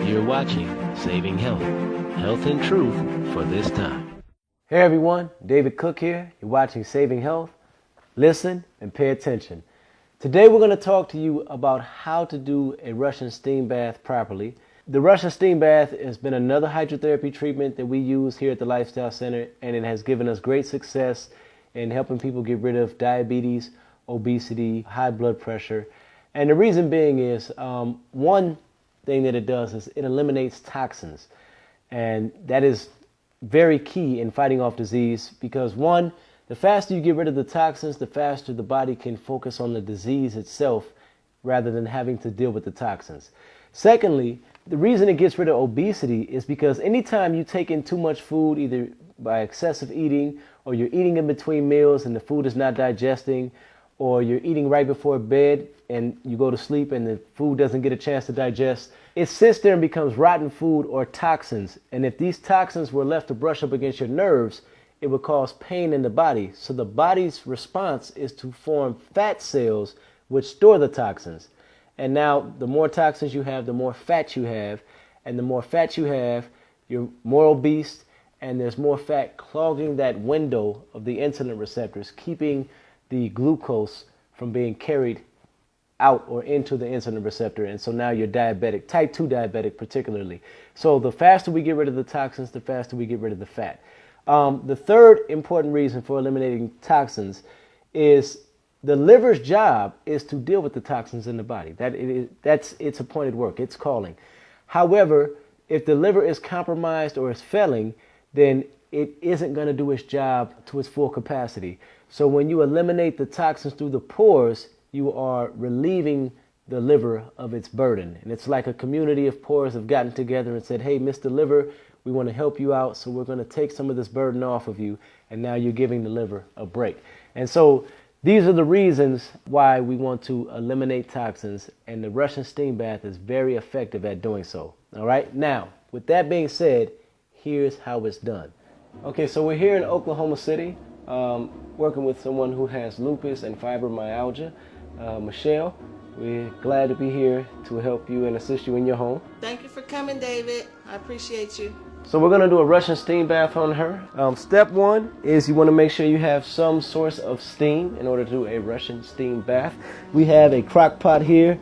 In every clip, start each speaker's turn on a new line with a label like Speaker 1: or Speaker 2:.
Speaker 1: You're watching Saving Health, Health and Truth for this time.
Speaker 2: Hey everyone, David Cook here. You're watching Saving Health. Listen and pay attention. Today we're going to talk to you about how to do a Russian steam bath properly. The Russian steam bath has been another hydrotherapy treatment that we use here at the Lifestyle Center, and it has given us great success in helping people get rid of diabetes, obesity, high blood pressure. And the reason being is one thing that it does is it eliminates toxins. And that is very key in fighting off disease because one, the faster you get rid of the toxins, the faster the body can focus on the disease itself rather than having to deal with the toxins. Secondly, the reason it gets rid of obesity is because anytime you take in too much food, either by excessive eating or you're eating in between meals and the food is not digesting, or you're eating right before bed and you go to sleep and the food doesn't get a chance to digest, it sits there and becomes rotten food or toxins. And if these toxins were left to brush up against your nerves, it would cause pain in the body. So the body's response is to form fat cells which store the toxins. And now the more toxins you have, the more fat you have. And the more fat you have, you're more obese, and there's more fat clogging that window of the insulin receptors, keeping the glucose from being carried out or into the insulin receptor. And so now you're diabetic, type 2 diabetic particularly. So the faster we get rid of the toxins, the faster we get rid of the fat. The third important reason for eliminating toxins is the liver's job is to deal with the toxins in the body. That's its appointed work, its calling. However, if the liver is compromised or is failing, then it isn't going to do its job to its full capacity. So when you eliminate the toxins through the pores, you are relieving the liver of its burden. And it's like a community of pores have gotten together and said, hey, Mr. Liver, we want to help you out, so we're going to take some of this burden off of you, and now you're giving the liver a break. And so these are the reasons why we want to eliminate toxins, and the Russian steam bath is very effective at doing so. All right, now, with that being said, here's how it's done. Okay, so we're here in Oklahoma City, working with someone who has lupus and fibromyalgia. Michelle, we're glad to be here to help you and assist you in your home.
Speaker 3: Thank you for coming, David. I appreciate you.
Speaker 2: So we're going to do a Russian steam bath on her. Step one is you want to make sure you have some source of steam in order to do a Russian steam bath. We have a crock pot here.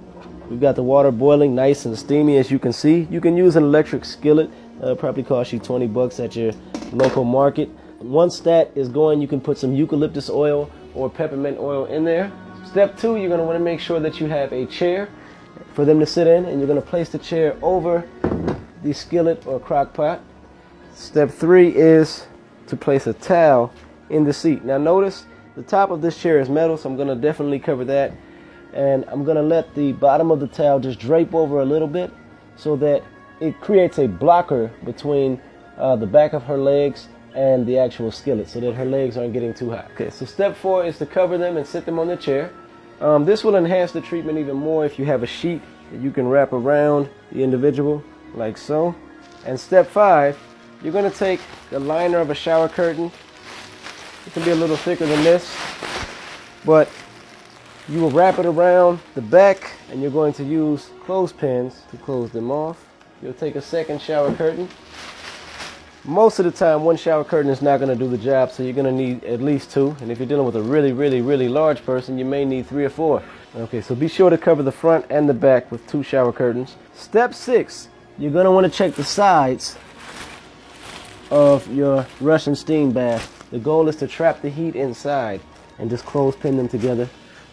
Speaker 2: We've got the water boiling nice and steamy, as you can see. You can use an electric skillet. Probably cost you $20 at your local market. Once that is going, you can put some eucalyptus oil or peppermint oil in there. Step two, you're going to want to make sure that you have a chair for them to sit in, and you're going to place the chair over the skillet or crock pot. Step three is to place a towel in the seat. Now notice the top of this chair is metal, so I'm going to definitely cover that. And I'm going to let the bottom of the towel just drape over a little bit so that it creates a blocker between the back of her legs and the actual skillet so that her legs aren't getting too hot. Okay, so step four is to cover them and sit them on the chair. This will enhance the treatment even more if you have a sheet that you can wrap around the individual like so. And step five, you're going to take the liner of a shower curtain. It can be a little thicker than this, but you will wrap it around the back, and you're going to use clothespins to close them off. You'll take a second shower curtain. Most of the time, one shower curtain is not going to do the job, so you're going to need at least two. And if you're dealing with a really, really, really large person, you may need 3 or 4. Okay, so be sure to cover the front and the back with 2 shower curtains. Step 6, you're going to want to check the sides of your Russian steam bath. The goal is to trap the heat inside and just clothespin them together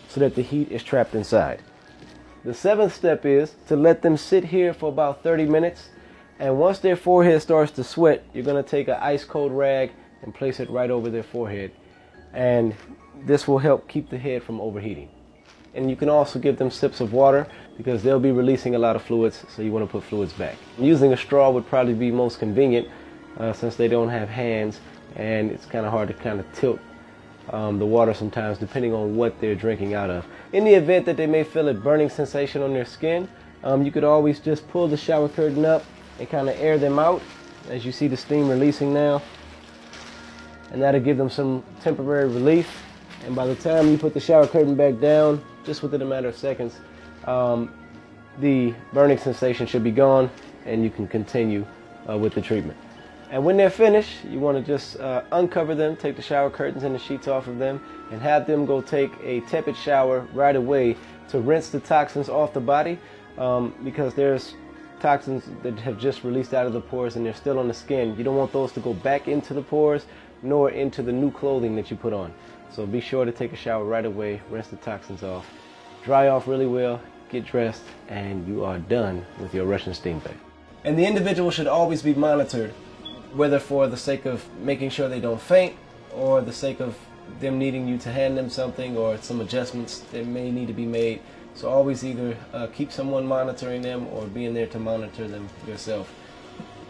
Speaker 2: so that the heat is trapped inside. The 7th step is to let them sit here for about 30 minutes. And once their forehead starts to sweat, you're going to take an ice cold rag and place it right over their forehead. And this will help keep the head from overheating. And you can also give them sips of water because they'll be releasing a lot of fluids, so you want to put fluids back. Using a straw would probably be most convenient since they don't have hands, and it's kind of hard to kind of tilt the water sometimes depending on what they're drinking out of. In the event that they may feel a burning sensation on their skin, you could always just pull the shower curtain up and kind of air them out, as you see the steam releasing now, and that'll give them some temporary relief. And by the time you put the shower curtain back down, just within a matter of seconds, the burning sensation should be gone, and you can continue with the treatment. And when they're finished, you want to just uncover them, take the shower curtains and the sheets off of them, and have them go take a tepid shower right away to rinse the toxins off the body, because there's toxins that have just released out of the pores and they're still on the skin. You don't want those to go back into the pores nor into the new clothing that you put on. So be sure to take a shower right away, rinse the toxins off, dry off really well, get dressed, and you are done with your Russian steam bath. And the individual should always be monitored, whether for the sake of making sure they don't faint or the sake of them needing you to hand them something or some adjustments that may need to be made. So always either keep someone monitoring them or being there to monitor them yourself.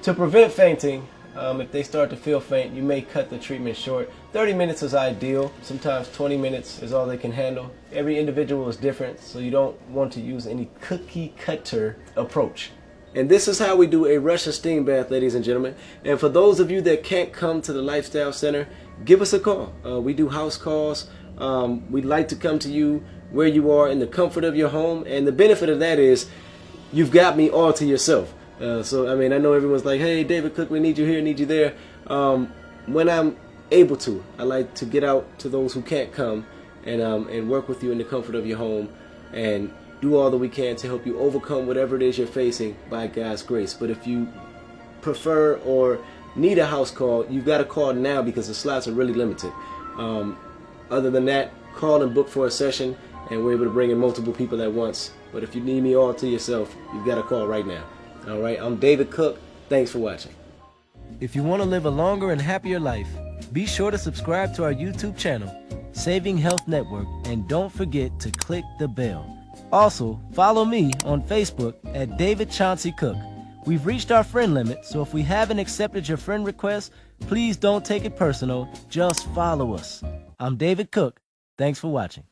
Speaker 2: To prevent fainting, if they start to feel faint, you may cut the treatment short. 30 minutes is ideal. Sometimes 20 minutes is all they can handle. Every individual is different, so you don't want to use any cookie cutter approach. And this is how we do a Russian steam bath, ladies and gentlemen. And for those of you that can't come to the Lifestyle Center, give us a call. We do house calls. We'd like to come to you where you are in the comfort of your home. And the benefit of that is you've got me all to yourself. So, I mean, I know everyone's like, hey, David Cook, we need you here, need you there. When I'm able to, I like to get out to those who can't come and work with you in the comfort of your home and do all that we can to help you overcome whatever it is you're facing by God's grace. But if you prefer or need a house call, you've got to call now because the slots are really limited. Other than that, call and book for a session, and we're able to bring in multiple people at once. But if you need me all to yourself, you've got to call right now. All right, I'm David Cook. Thanks for watching. If you want to live a longer and happier life, be sure to subscribe to our YouTube channel, Saving Health Network, and don't forget to click the bell. Also, follow me on Facebook at David Chauncey Cook. We've reached our friend limit, so if we haven't accepted your friend request, please don't take it personal. Just follow us. I'm David Cook. Thanks for watching.